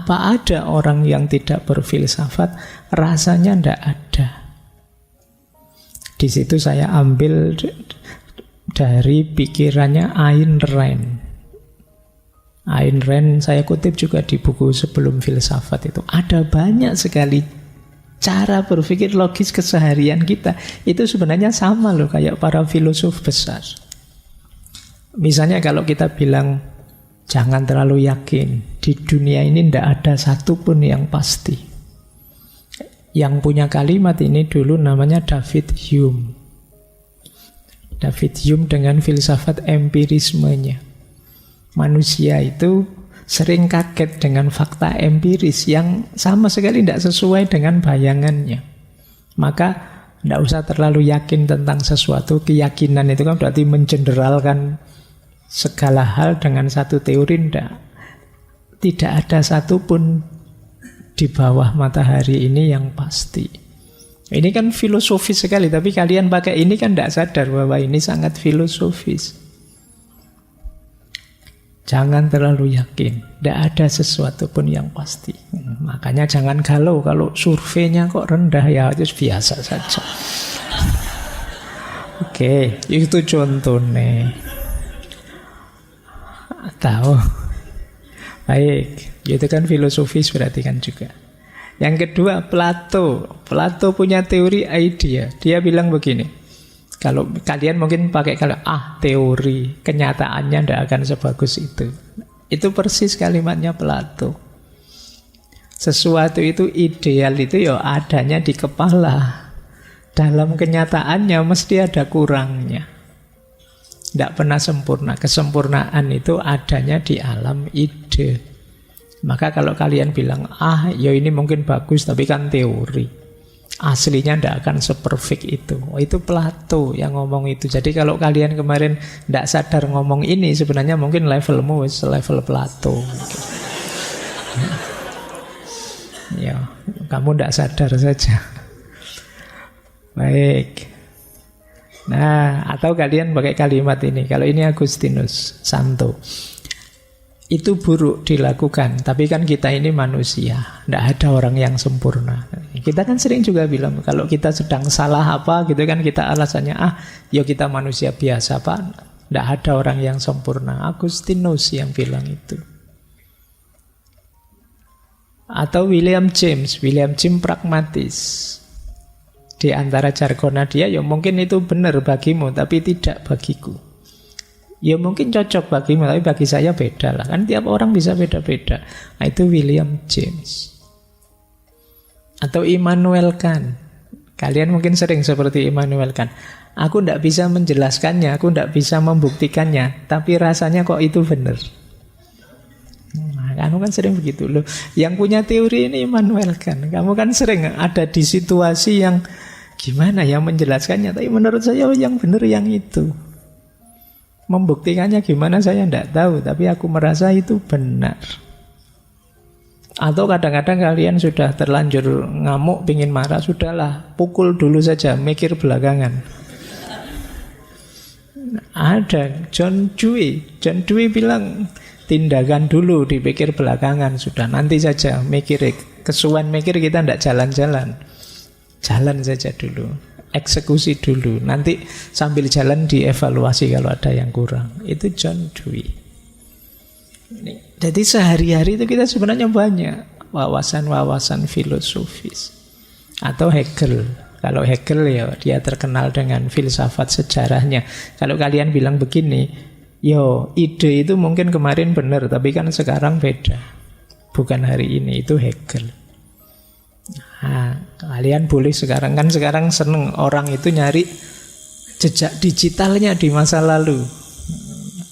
Apa ada orang yang tidak berfilsafat? Rasanya tidak ada. Di situ saya ambil dari pikirannya Ayn Rand. Ayn Rand saya kutip juga di buku Sebelum Filsafat itu. Ada banyak sekali cara berpikir logis keseharian kita. Itu sebenarnya sama loh kayak para filosof besar. Misalnya kalau kita bilang jangan terlalu yakin, di dunia ini tidak ada satupun yang pasti. Yang punya kalimat ini dulu namanya David Hume. David Hume dengan filsafat empirismenya. Manusia itu sering kaget dengan fakta empiris yang sama sekali tidak sesuai dengan bayangannya. Maka tidak usah terlalu yakin tentang sesuatu. Keyakinan itu kan berarti mengeneralkan segala hal dengan satu teori. Tidak ada satupun di bawah matahari ini yang pasti. Ini kan filosofis sekali, tapi kalian pakai ini kan tidak sadar bahwa ini sangat filosofis. Jangan terlalu yakin, tidak ada sesuatu pun yang pasti. Makanya jangan galau kalau surveinya kok rendah, ya itu biasa saja. Oke, itu contohnya. Tahu. Baik, itu kan filosofis berarti kan juga. Yang kedua, Plato. Plato punya teori idea. Dia bilang begini. Kalau kalian mungkin pakai kalau teori, kenyataannya tidak akan sebagus itu. Itu persis kalimatnya Plato. Sesuatu itu ideal itu ya adanya di kepala. Dalam kenyataannya mesti ada kurangnya. Tidak pernah sempurna. Kesempurnaan itu adanya di alam ide. Maka kalau kalian bilang, ya ini mungkin bagus, tapi kan teori. Aslinya tidak akan seperfect itu. Itu Plato yang ngomong itu. Jadi kalau kalian kemarin tidak sadar ngomong ini, sebenarnya mungkin levelmu level Plato. Ya, kamu tidak sadar saja. Baik. Nah, atau kalian pakai kalimat ini. Kalau ini Agustinus Santo. Itu buruk dilakukan, tapi kan kita ini manusia. Tidak ada orang yang sempurna. Kita kan sering juga bilang, kalau kita sedang salah apa gitu kan, kita alasannya, ya kita manusia biasa Pak. Tidak ada orang yang sempurna. Agustinus yang bilang itu. Atau William James pragmatis. Di antara jargonnya dia, ya mungkin itu benar bagimu, tapi tidak bagiku. Ya mungkin cocok bagimu, tapi bagi saya beda lah. Kan tiap orang bisa beda-beda. Nah, itu William James. Atau Immanuel Kant. Kalian mungkin sering seperti Immanuel Kant. Aku tidak bisa menjelaskannya, aku tidak bisa membuktikannya, tapi rasanya kok itu benar. Nah, kamu kan sering begitu loh. Yang punya teori ini Immanuel Kant. Kamu kan sering ada di situasi yang gimana ya menjelaskannya, tapi menurut saya yang benar yang itu. Membuktikannya gimana saya tidak tahu, tapi aku merasa itu benar. Atau kadang-kadang kalian sudah terlanjur ngamuk, pingin marah, sudahlah, pukul dulu saja, mikir belakangan. Ada John Dewey bilang, tindakan dulu, dipikir belakangan, sudah nanti saja mikir. Kesuwen mikir kita tidak jalan-jalan. Jalan saja dulu, eksekusi dulu, nanti sambil jalan dievaluasi kalau ada yang kurang. Itu John Dewey. Jadi sehari-hari itu kita sebenarnya banyak wawasan-wawasan filosofis. Atau Hegel. Kalau Hegel ya dia terkenal dengan filsafat sejarahnya. Kalau kalian bilang begini, ide itu mungkin kemarin benar, tapi kan sekarang beda. Bukan hari ini, itu Hegel. Nah, kalian boleh sekarang seneng orang itu nyari jejak digitalnya di masa lalu.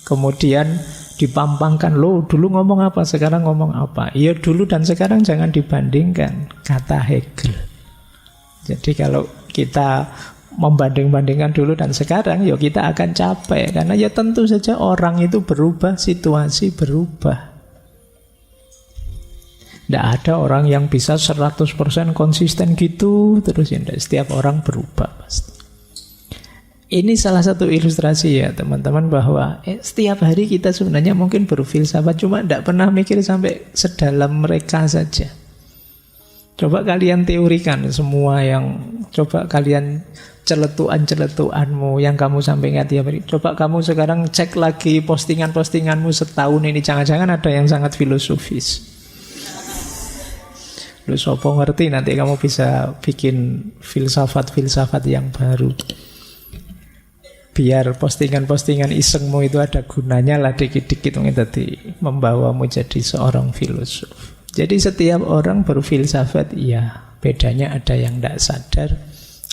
Kemudian dipampangkan, lo dulu ngomong apa, sekarang ngomong apa. Iya dulu dan sekarang jangan dibandingkan, kata Hegel. Jadi kalau kita membanding-bandingkan dulu dan sekarang, ya kita akan capek. Karena ya tentu saja orang itu berubah, situasi berubah. Tidak ada orang yang bisa 100% konsisten gitu terus ya. Setiap orang berubah pasti. Ini salah satu ilustrasi ya teman-teman, bahwa setiap hari kita sebenarnya mungkin berfilsafat, cuma tidak pernah mikir sampai sedalam mereka saja. Coba kalian teorikan semua coba kalian celetuan-celetuanmu yang kamu sampaikan tiap hari. Coba kamu sekarang cek lagi postingan-postinganmu setahun ini, jangan-jangan ada yang sangat filosofis. Lu sopo ngerti nanti kamu bisa bikin filsafat-filsafat yang baru. Biar postingan-postingan isengmu itu ada gunanya lah dikit-dikit, tadi membawamu jadi seorang filosof. Jadi setiap orang berfilsafat, iya. Bedanya ada yang tidak sadar,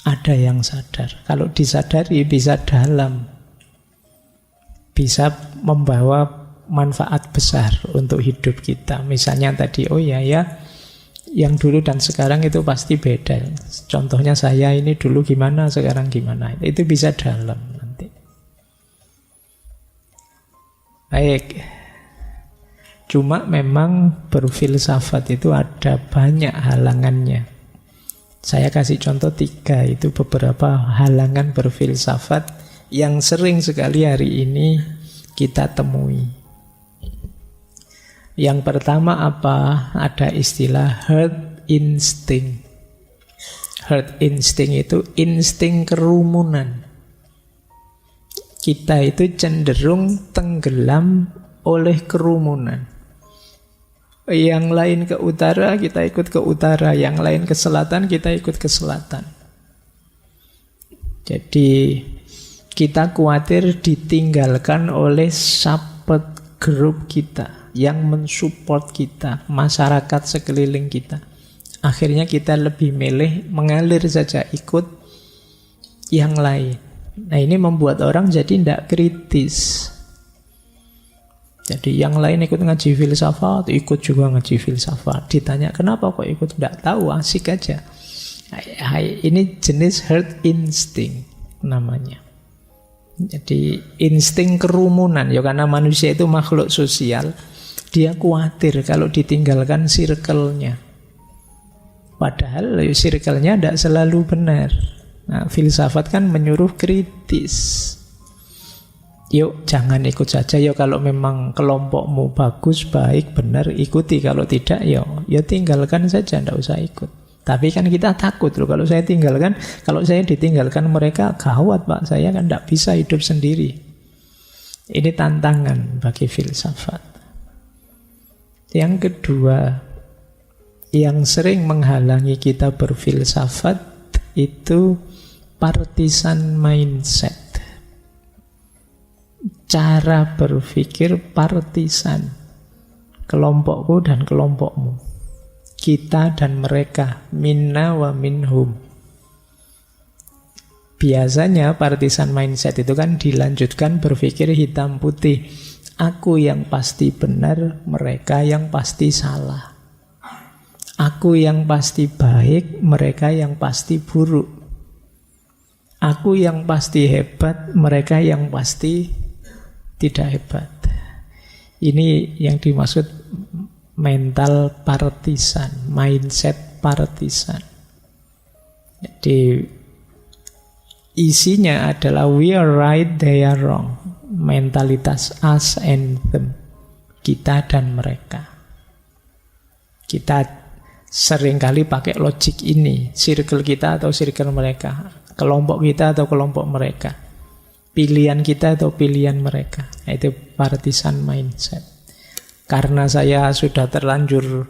ada yang sadar. Kalau disadari bisa dalam, bisa membawa manfaat besar untuk hidup kita. Misalnya tadi, oh ya, yang dulu dan sekarang itu pasti beda. Contohnya saya ini dulu gimana, sekarang gimana. Itu bisa dalam nanti. Baik. Cuma memang berfilsafat itu ada banyak halangannya. Saya kasih contoh 3, itu beberapa halangan berfilsafat yang sering sekali hari ini kita temui. Yang pertama apa? Ada istilah herd instinct. Herd instinct itu insting kerumunan. Kita itu cenderung tenggelam oleh kerumunan. Yang lain ke utara, kita ikut ke utara. Yang lain ke selatan, kita ikut ke selatan. Jadi kita khawatir ditinggalkan oleh support group kita yang mensupport kita, masyarakat sekeliling kita. Akhirnya kita lebih milih mengalir saja, ikut yang lain. Nah, ini membuat orang jadi tidak kritis. Jadi yang lain ikut ngaji filsafat, ikut juga ngaji filsafat. Ditanya kenapa kok ikut, tidak tahu, asik aja. Ini jenis herd instinct namanya. Jadi insting kerumunan, ya karena manusia itu makhluk sosial. Dia khawatir kalau ditinggalkan circle-nya. Padahal circle-nya tidak selalu benar. Nah, filsafat kan menyuruh kritis. Yuk jangan ikut saja, yuk kalau memang kelompokmu bagus, baik, benar, ikuti. Kalau tidak, ya tinggalkan saja, tidak usah ikut. Tapi kan kita takut loh, kalau saya ditinggalkan mereka, gawat Pak, saya kan tidak bisa hidup sendiri. Ini tantangan bagi filsafat. Yang kedua, yang sering menghalangi kita berfilsafat itu partisan mindset. Cara berpikir partisan, kelompokku dan kelompokmu, kita dan mereka, minna wa minhum. Biasanya partisan mindset itu kan dilanjutkan berpikir hitam putih. Aku yang pasti benar, mereka yang pasti salah. Aku yang pasti baik, mereka yang pasti buruk. Aku yang pasti hebat, mereka yang pasti tidak hebat. Ini yang dimaksud mental partisan, mindset partisan. Jadi isinya adalah we are right, they are wrong. Mentalitas us and them, kita dan mereka. Kita seringkali pakai logik ini, circle kita atau circle mereka, kelompok kita atau kelompok mereka, pilihan kita atau pilihan mereka. Nah, itu partisan mindset. Karena saya sudah terlanjur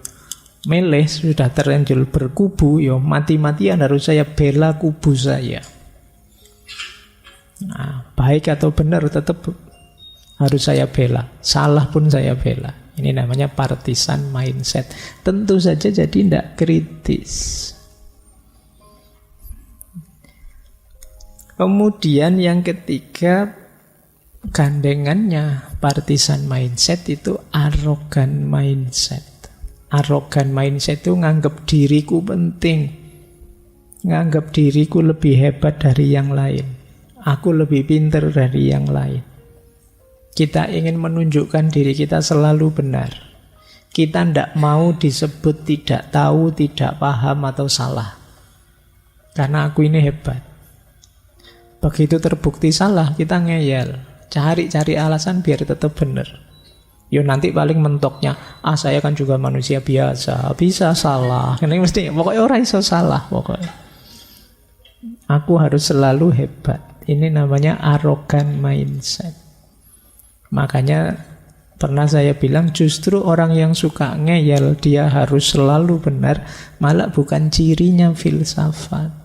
milih, sudah terlanjur berkubu, mati-matian harus saya bela kubu saya. Nah, baik atau benar tetap harus saya bela, salah pun saya bela. Ini namanya partisan mindset. Tentu saja jadi tidak kritis. Kemudian yang ketiga, gandengannya partisan mindset itu arogan mindset. Arogan mindset itu nganggap diriku penting, nganggap diriku lebih hebat dari yang lain. Aku lebih pintar dari yang lain. Kita ingin menunjukkan diri kita selalu benar. Kita tidak mau disebut tidak tahu, tidak paham, atau salah. Karena aku ini hebat. Begitu terbukti salah, kita ngeyel. Cari-cari alasan biar tetap benar. Yo nanti paling mentoknya, saya kan juga manusia biasa, bisa salah. Ini mesti pokoknya orang iso salah pokoknya. Aku harus selalu hebat. Ini namanya arrogant mindset. Makanya pernah saya bilang justru orang yang suka ngeyel dia harus selalu benar, malah bukan cirinya filsafat.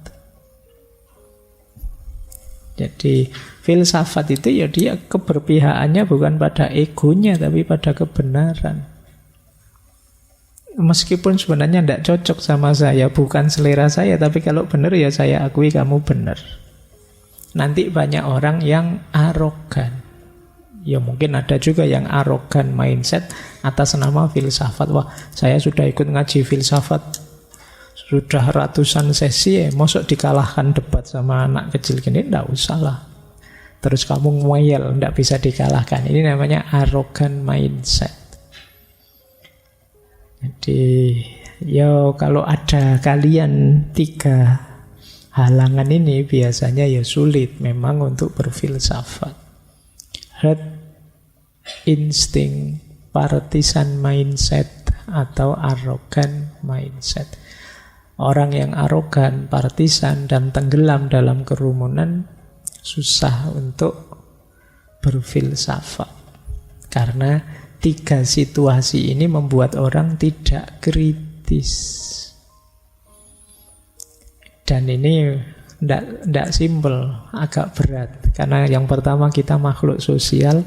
Jadi filsafat itu ya dia keberpihakannya bukan pada egonya tapi pada kebenaran. Meskipun sebenarnya tidak cocok sama saya, bukan selera saya, tapi kalau benar ya saya akui kamu benar. Nanti banyak orang yang arogan. Ya mungkin ada juga yang arogan mindset atas nama filsafat. Wah, saya sudah ikut ngaji filsafat sudah ratusan sesi, mosok dikalahkan debat sama anak kecil gini, enggak usah lah. Terus kamu ngeyel, enggak bisa dikalahkan. Ini namanya arrogant mindset. Jadi, ya kalau ada kalian 3 halangan ini biasanya ya sulit memang untuk berfilsafat. Herd instinct, partisan mindset, atau arrogant mindset. Orang yang arogan, partisan, dan tenggelam dalam kerumunan susah untuk berfilsafat. Karena 3 situasi ini membuat orang tidak kritis. Dan ini tidak simpel, agak berat. Karena yang pertama kita makhluk sosial,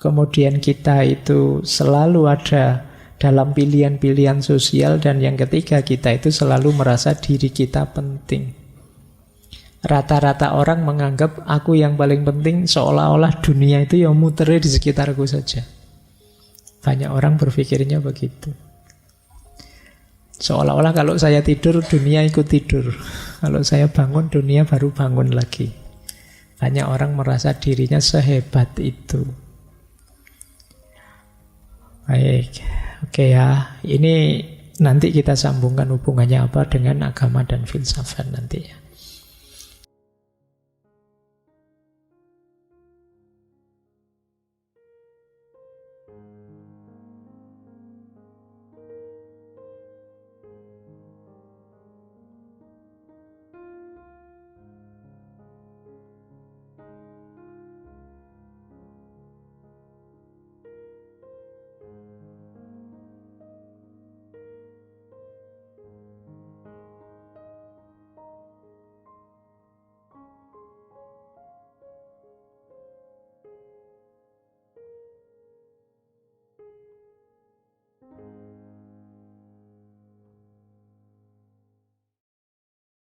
kemudian kita itu selalu ada dalam pilihan-pilihan sosial, dan yang ketiga kita itu selalu merasa diri kita penting. Rata-rata orang menganggap aku yang paling penting, seolah-olah dunia itu ya muternya di sekitarku saja. Banyak orang berpikirnya begitu. Seolah-olah kalau saya tidur, dunia ikut tidur. Kalau saya bangun, dunia baru bangun lagi. Banyak orang merasa dirinya sehebat itu. Baik. Oke ya, ini nanti kita sambungkan hubungannya apa dengan agama dan filsafat nanti ya.